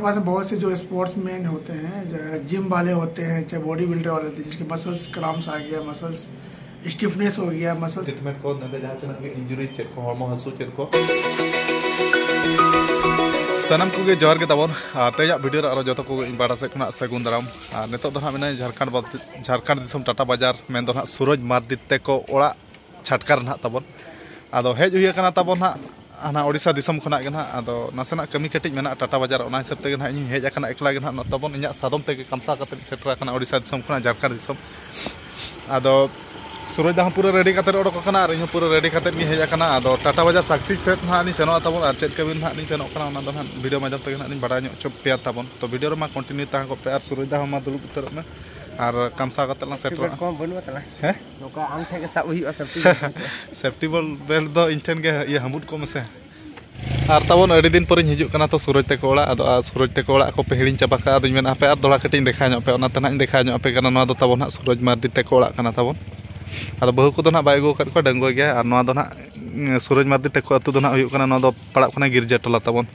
पास बहुत से जो स्पोर्ट्स मैन होते हैं, जो जिम वाले होते हैं, चाहे बॉडी बिल्डर वाले होते हैं, जिसके मसल्स क्रैम्प्स आ गया, मसल्स स्टिफनेस हो गया, मसल्स ट्रीटमेंट को नंदे जहां तक इंजरी चेक को हॉर्मोन हसु चेक को सनम को गे जोहार के तबन तेजा वीडियो रो जतो को बाड़ा से खना सगुन दाराम नेतो दो ना झारखंड दिसम टाटा बाजार मेन दो ना सूरज मार्डी ते को ओड़ा छटकार ना तबन आदो हेज हुई kana तबन ना आना ओडिशा दिसम खना गे ना आदो नासेना कमी कटिज मेना टाटा बाजार ओना हिसाब ते ना इन हेज kana एकला गे ना तबन इया सादम ते कमसा कते सेटरा kana ओडिशा दिसम खना झारखंड दिसम आदो सूरज दा पूरा रेडी कते ओडक kana आर इन पूरा रेडी कते गे हेज kana आदो टाटा बाजार सक्सेस सेट ना नि सेनो तबन आर चेक कबिन ना नि सेनो kana ओना दो ना वीडियो माध्यम ते ना नि बड़ा ᱧᱚᱜ ᱪᱚ ᱯᱮᱭᱟ ᱛᱟᱵᱚᱱ ᱛᱚ वीडियो ᱨᱮ ᱢᱟ कंटिन्यू ता को पे आर सूरज दा मा दुलुब उतरᱚᱜ ᱢᱮ आर कमसा कते ला सेट को बनुआ तला हैं नोका आम थे के सब हुई सेफ्टी बेल्ट दो इंटेन के ये हमुद को मसे आर तबन अड़ी दिन पर हिजुक kana तो सूरज ते को ओड़ा आदो सूरज ते को ओड़ा को पे हिड़िन चाबा का आदो मेन आपे आर दोड़ा कटिन देखा ᱧᱚᱜ पे ओना तना देखा ᱧᱚᱜ पे kana नोआ दो तबन सूरज मार्डी ते को ओड़ा kana तबन आदो बहु को दो ना बाय गो कर को डंगो गया आर नोआ दो ना सूरज मार्डी ते को अतु दो ना हुई kana नोआ दो पड़ा खना गिरजा टोला तबन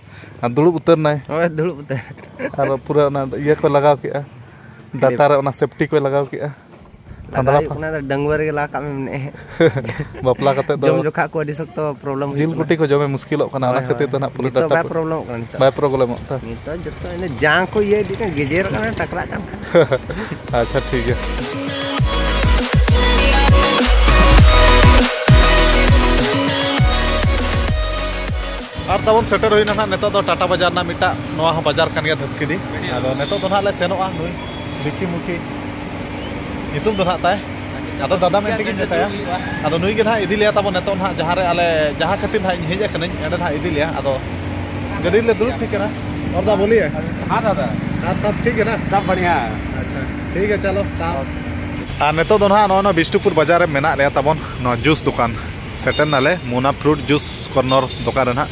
आर दुलुब उतर नाय ओए दुलुब उतर आर पूरा ना ये को लगाव के डाटा रे ओना सेफ्टी को लगाव के लगाव कना डंगवर के लाका में ने बापला कते दो जम जोखा को दिसक तो प्रॉब्लम जिल गुटी को जमे मुश्किल कना ओना खातिर तो ना पूरा डाटा बाय प्रॉब्लम कना बाय प्रॉब्लम होता तो जतो इने जांग को ये दिके गेजेर कना टकरा kan अच्छा ठीक है आर तबन सेटर होइना ना नेतो दो टाटा बाजार ना मिटा नोआ हो बाजार कान गया धपकिदी आदो नेतो दो ना ले सेनोआ नुई दिक्की मुखी नितुम दो ना ताय आदो दादा मेन तिगिन बताया आदो नुई के ना इदी लिया तबन नेतो ना जहां रे आले जहां खातिर ना हेज कनई एडे ना इदी लिया आदो गडी ले दुल ठीक है ना और दा बोलिए हां दादा हां सब ठीक है ना सब बढ़िया अच्छा ठीक है चलो काम आ नेतो दो ना नो बिष्णुपुर बाजार में मेना ले तबन नो जूस दुकान सेटन नाले मोना फ्रूट जूस कॉर्नर दुकान ना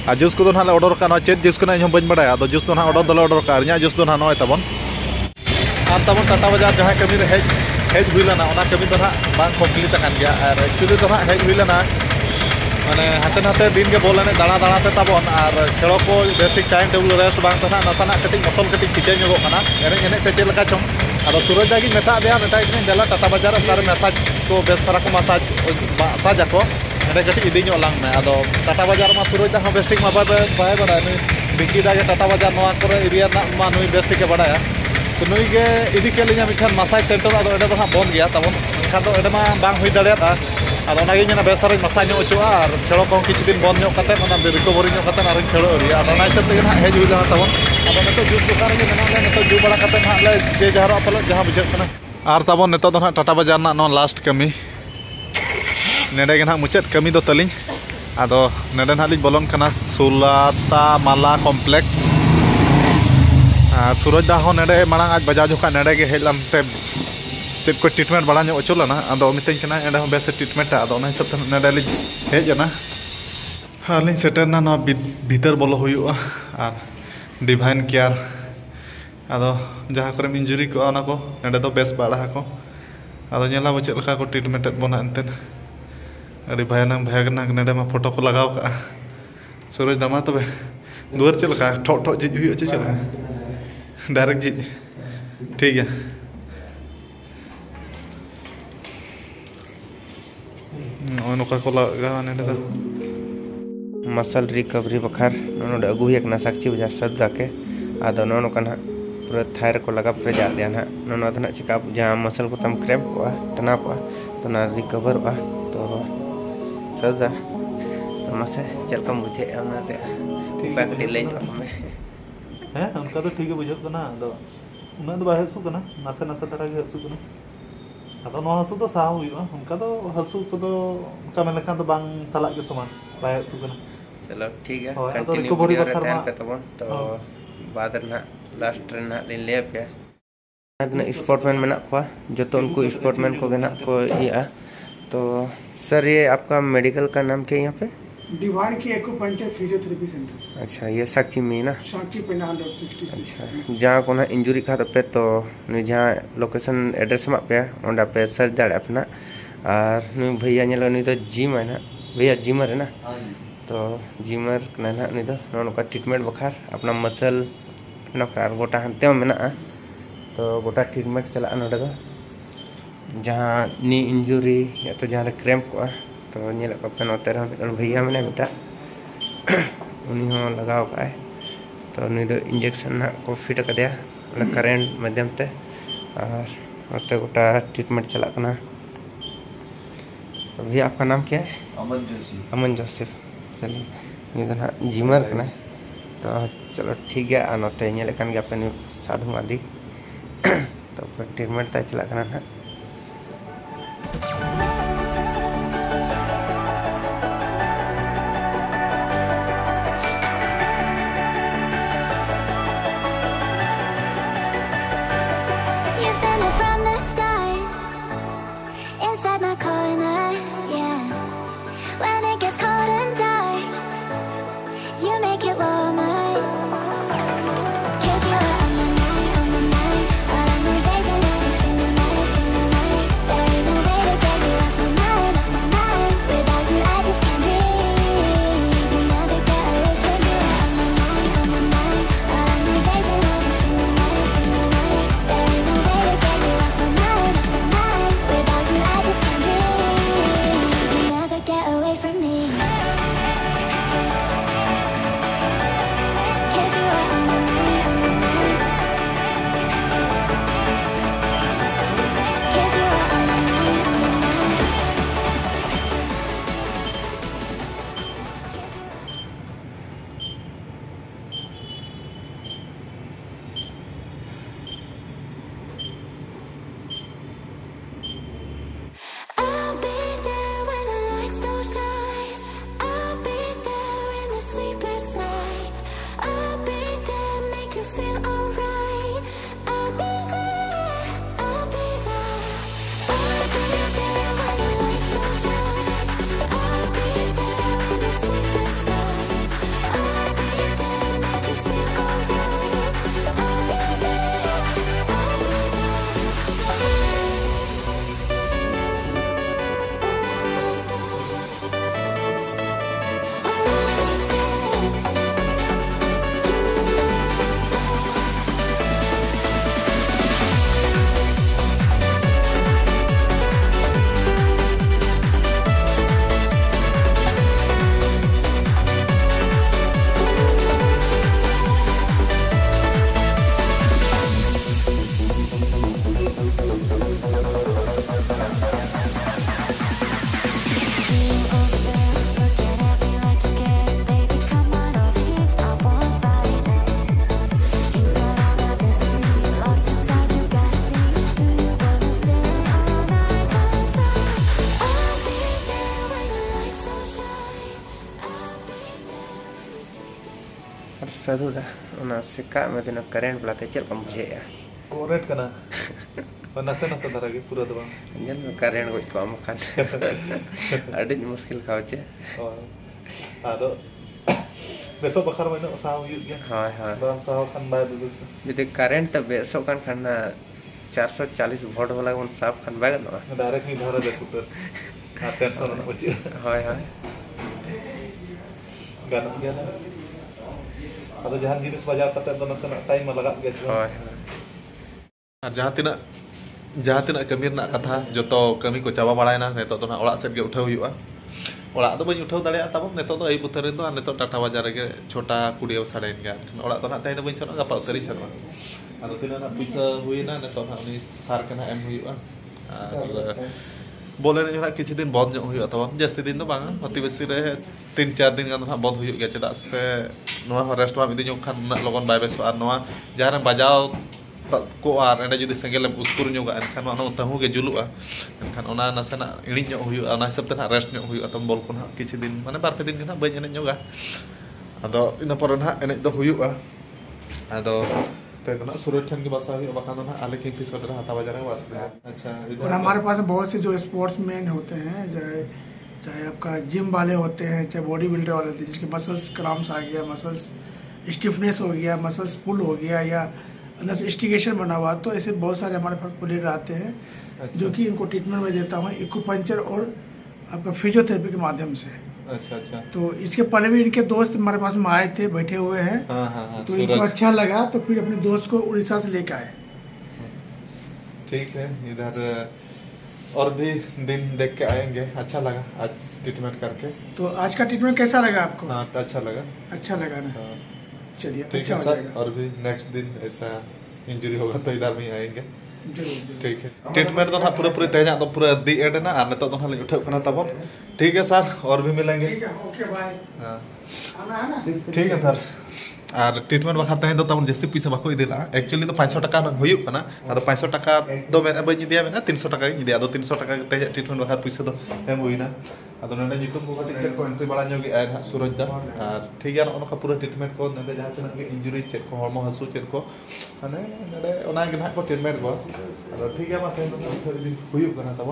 आ जूस को ना ऑर्डर का चेक जूस को बन बड़ा तो जूस तो ना ऑर्डर दल ऑर्डर का जूस तो ना नॉय तबन आर तबन टाटा बाजार जहां कमी रे हेज हुई लेना ओना कमी तो ना बांग कंप्लीट तकान गया और एक्चुअली तो ना हेज हुई लेना माने हाते नाते दिन के बोलने दाड़ा दाड़ा ते तबन और खेलो को बेसिक टाइम टेबल रेस्ट बांग तो ना नसाना कटिंग मसल कटिंग किचे ᱧᱚᱜᱚᱜ kana एने एने ते चेल का चम आदो सूरज दागी मेता दे मेता इने देला टाटा बाजार तार मसाज को बेस तरह को मसाज मसाज को एने कटी इदी ᱧᱚᱜ लांग में आदो टाटा बाजार मा सूरज दा बेस्टिक मा बाय बड़ा नुई बिकी दा टाटा बाजार नोआ करे एरिया ना मा नुई बेस्टिक के बड़ाया तो नुई के इदी के लिया मिठान मसाज सेंटर आदो एडे बहा बंद गया तबन खान तो एडे मा बांग हुई दाड़िया आदो नागे ᱧᱮᱱᱟ बेस तरह मसाज ᱧᱚᱜ ᱚᱪᱚᱜᱼᱟ ᱟᱨ ᱠᱷᱮᱞᱳ ᱠᱚ ᱠᱤᱪᱷᱩ ᱫᱤᱱ ᱵᱚᱱᱫ ᱧᱚᱜ ᱠᱟᱛᱮ ᱚᱱᱟ ᱨᱤᱠᱚᱵᱷᱟᱨᱤ ᱧᱚᱜ ᱠᱟᱛᱮ ᱟᱨ ᱠᱷᱮᱞᱳ ᱟᱹᱨᱤ ᱟᱫᱚ ᱚᱱᱟ ᱦᱤᱥᱟᱹᱵ ᱛᱮᱜᱮ ᱱᱟᱦᱟᱜ ᱦᱮᱡ ᱦᱩᱭ ᱞᱮᱱᱟ ᱛᱟᱵᱚᱱ ᱟᱫᱚ ᱱᱤᱛᱚᱜ ᱡᱩᱥ ᱫᱚᱠᱟन ᱨᱮᱜᱮ ᱢᱮᱱᱟᱜ ᱞᱮ ᱱᱤᱛᱚᱜ ᱡᱩ ᱵᱟᱲᱟ ᱠᱟᱛᱮ ᱱᱟᱦᱟᱜ ᱞᱮ ᱡᱮ ᱡᱟᱦᱟᱨᱚᱜ ᱯᱟᱞᱮ ᱡᱟᱦᱟᱸ ᱵᱩᱡᱷᱟᱹᱜ ᱠᱟᱱᱟ ᱟᱨ ᱛᱟᱵᱚᱱ ᱱᱤᱛᱚᱜ ᱫᱚ ᱱᱟᱦᱟᱜ ᱴᱟᱴᱟ बाजार ᱨᱮᱱᱟᱜ ᱱᱚᱣᱟ लास्ट कमी नेडे गे नहाग मुचाद कमी दो तलिंग आदो नेडे नहाग लिंग बोलन कना सुलाता माला कॉम्प्लेक्स सूरज दा हो नेडे मांग आज बजा जोखा नेडे गे हेज लानते चेक को ट्रीटमेंट बड़ा ᱧᱚᱜ ᱚᱪᱚᱞᱟना आदो मितኝ कना एडे हो बेस ट्रीटमेंट आदो ओना हिसाब ते नेडे लिंग हेज ना हालिंग सेटर ना नो भीतर बोलो हुयुआ आर डिवाइन केयर आदो जहां करे इंजुरी को ओना को नेडे दो बेस बाड़ा को आदो नेला बचेत लका को ट्रीटमेंट बोना एंतेन अरे भयानक नेडे मा फोटो को लगाव का सूरज दामा तबे दुआर चल का ठोक ठोक जिज हुई चल डायरेक्ट जिज ठीक है नोका को लगा नेडे दा मसल रिकवरी बखार नोडे अगु एक ना साक्षी बाजार सद के आदो नो कना पूरा थायर को लगा प्रेजा दिया ना नो दना चिका जहां मसल को तम क्रैप को तना को तो ना रिकवर तो सदा मसे चल कम बुझे ओना ते बैक डिले में हैं उनका तो ठीक है बुझत ना दो उना दो बाहर हसु कना नासे नासे तरह के हसु कना आदो नो हसु तो साव हुआ उनका तो हसु को तो उनका मन लखन तो बांग साला के समान बाहर हसु कना चलो ठीक है कंटिन्यू वीडियो रहता है तबन तो बाद ना लास्ट ना ले पे ना स्पोर्टमैन में ना को जो तो उनको स्पोर्टमैन को गना को ये तो सर ये आपका मेडिकल का नाम क्या है यहाँ पे डिवाइन की एक्यूपंक्चर फिजियोथेरेपी सेंटर। अच्छा ये साक्षी में ना साक्षी पे 166। अच्छा जहाँ को ना इंजुरी खा पे तो जहाँ लोकेशन एड्रेस में पे ओंडा पे सर्च दाड़े अपना और भैया नहीं तो जिम है ना भैया जिमर है ना तो जिमर ना नी तो ट्रीटमेंट बखार अपना मसल गोटा हंते में तो गोटा ट्रीटमेंट चला नोडे जहाँ नी इंजुरी या तो जहाँ क्रैम्प को तो पे नोते भैया मैंने बेटा उन्हीं लगाव का तो उन्हीं इंजेक्शन ना को फिट कर दिया करेंट माध्यम ते और नोते गोटा ट्रीटमेंट चला करना। तो भैया आपका नाम क्या है? अमन जोसेफ। चलिए ये तो ना जिमर करना तो चलो ठीक है नोते लेकिन पे साधु माली तो फिर ट्रीटमेंट तय चला करना ना। साधु सिक्का में दिन करेंट बुलाते चल कम बुझे कोरेट करना नसे नसे धरा के पूरा दबा जन में करेंट को कम खान अड़ी मुश्किल खावचे आदो बेसो बखर में साव यू गया हां हां बाम साव खान बाय दुस यदि करेंट त बेसो कान खाना 440 वोल्ट वाला उन साफ खान बाय न डायरेक्ट नहीं धरा दे सुपर टेंशन न होची हाय हाय गाना गया अदो जहां जिनिस बाजार करते तो नसे टाइम लगा गया हाय और जहां तिना कमी रना कथा जतो कमी को चाबा बाड़ायना नेतो तो ना ओड़ा सेट गे उठाव हुआ ओड़ा तो बई उठाव दाड़े तब नेतो तो आई पुतरे तो नेतो टाटा बाजार गे छोटा कुड़िया साड़ेन गया ओड़ा तो ना ताई तो बई सनो गपा उतरी सरमा अदो तिना ना पैसा हुईना नेतो ना उनी सार कना एम हुआ बोले ने जरा किछि दिन बंद हुआ तब जस्ती दिन तो बांग अति बेसी रे 3-4 दिन गान बंद हुई गया चदा से नवा रेस्ट मा मिदिन खान ना लगन बाय बेस और नवा जहां बजाव को और एंड जुदी संगेल उसपुर ᱧᱚᱜᱟ एनखान ᱚᱱᱟ ᱛᱟᱦᱩ ᱜᱮ ᱡᱩᱞᱩᱜᱼᱟ एनखान ᱚᱱᱟ ᱱᱟᱥᱮᱱᱟ ᱤᱲᱤᱧ ᱧᱚᱜ ᱦᱩᱭᱩᱜᱼᱟ ᱚᱱᱟ ᱦᱤᱥᱟᱹᱵ ᱛᱮ ᱱᱟ ᱨᱮᱥᱴ ᱧᱚᱜ ᱦᱩᱭᱩᱜᱼᱟ ᱛᱚᱢ ᱵᱚᱞ ᱠᱚ ᱱᱟ ᱠᱤᱪᱷᱤ ᱫᱤᱱ ᱢᱟᱱᱮ ᱵᱟᱨ ᱯᱮ ᱫᱤᱱ ᱜᱮ ᱱᱟ ᱵᱟᱹᱧ ᱮᱱᱮᱡ ᱧᱚᱜᱟ ᱟᱫᱚ ᱤᱱᱟᱹ ᱯᱚᱨᱮ ᱱᱟ ᱮᱱᱮᱡ ᱫᱚ ᱦᱩᱭᱩᱜᱼᱟ ᱟᱫᱚ तेरे ना सूरज ठन की बसा हुई बखान ना आले किंग एपिसोड रहा था बाजार में बस अच्छा और हमारे पास बहुत से जो स्पोर्ट्समैन होते हैं चाहे आपका जिम वाले होते हैं चाहे बॉडी बिल्डर वाले होते हैं जिसके मसल्स क्रैम्प्स आ गया मसल्स स्टिफनेस हो गया मसल्स पुल हो गया या अंदर से स्टिकेशन बना हुआ तो ऐसे बहुत सारे हमारे पास प्लेयर आते हैं जो कि इनको ट्रीटमेंट में देता हूँ एक्यूपंक्चर और आपका फिजियोथेरेपी के माध्यम से अच्छा अच्छा। तो इसके पहले भी इनके दोस्त हमारे पास में आए थे, बैठे हुए हैं। हाँ, तो इनको अच्छा लगा तो फिर अपने दोस्त को उड़ीसा से लेकर आए। ठीक है, इधर और भी दिन देख के आएंगे। अच्छा लगा आज ट्रीटमेंट करके। तो आज का ट्रीटमेंट कैसा लगा आपको? हाँ, अच्छा लगा। अच्छा लगा ना? हाँ। चलिए, ठीक अच्छा है हो सर, जाएगा। और भी नेक्स्ट दिन ऐसा इंजरी होगा तो इधर भी आएंगे। जरूर। ठीक है, ट्रीटमेंट तो ना पूरा तेज तो पूरा दी एंड ना, और नितो तो ना उठे करना तब। ठीक है सर, और भी मिलेंगे। ठीक है, ओके बाय। हाँ आना है ना? ठीक है सर। और ट्रीटमेंट बखा तहन तो तब जस्ती पैसा बाको इदिला। एक्चुअली तो 500 टाका हुयुक कना, आदो 500 टाका दो मेना बई दिया मेना 300 टाका इदिया, आदो 300 टाका तेज ट्रीटमेंट बखा पैसा दो एम हुइना। आदो नंदे नितुम को कटी चेक को एंट्री बड़ा ᱧᱚᱜ ᱜᱮ ᱟᱭ सुरज दा। और ठीक है ना, पूरा ट्रीटमेंट को नंदे जहां तक के इंजरी चेक को हॉर्मो हसु चेक को माने नंदे ओना गे ना को ट्रीटमेंट को। आदो ठीक है मा तहन तो हुयुक कना तब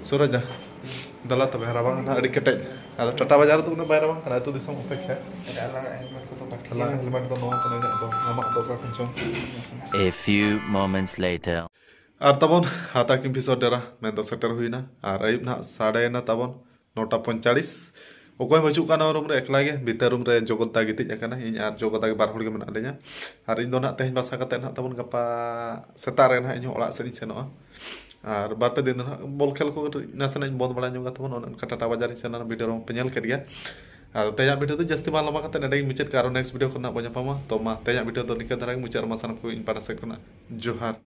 सुरज दा दला तब हराबांग ना अड़ी केटे। आदो टाटा बाजार तो उन्हें बायराबांग कना तो दिसम अपेक्षा हेलमेट तो नवा कने तो नमक तो का कुछ। A few moments later. और तबन हाता की एपिसोड डेरा मैं तो सेटर हुईना। और अयुब ना साढ़े ना तबन 9:45 ओकोय बचुक काना रूम रे एकला गे भीतर रूम रे जगतदा गितिज आकाना इन आर जगतदा के बार हड़ गे मेना ले냐। और इन दो ना तेहन बासा कते ना तबन गपा सेता रे ना इन ओड़ा सेनी सेनोआ। और बार पे दिन बॉल खेल को नासना बंद बड़ा ᱧᱚᱜ तबन उन टाटा बाजार सेना वीडियो पे नेल करिया। और तेजा वीडियो तो जस्ती बाल लमा कते नेडे मुचाद का नेक्स्ट वीडियो को ना बो ᱧᱟᱯᱟᱢᱟ। तो मा तेजा वीडियो तो निका धरा मुचाद मा सानम को इन पाटा से जोहार।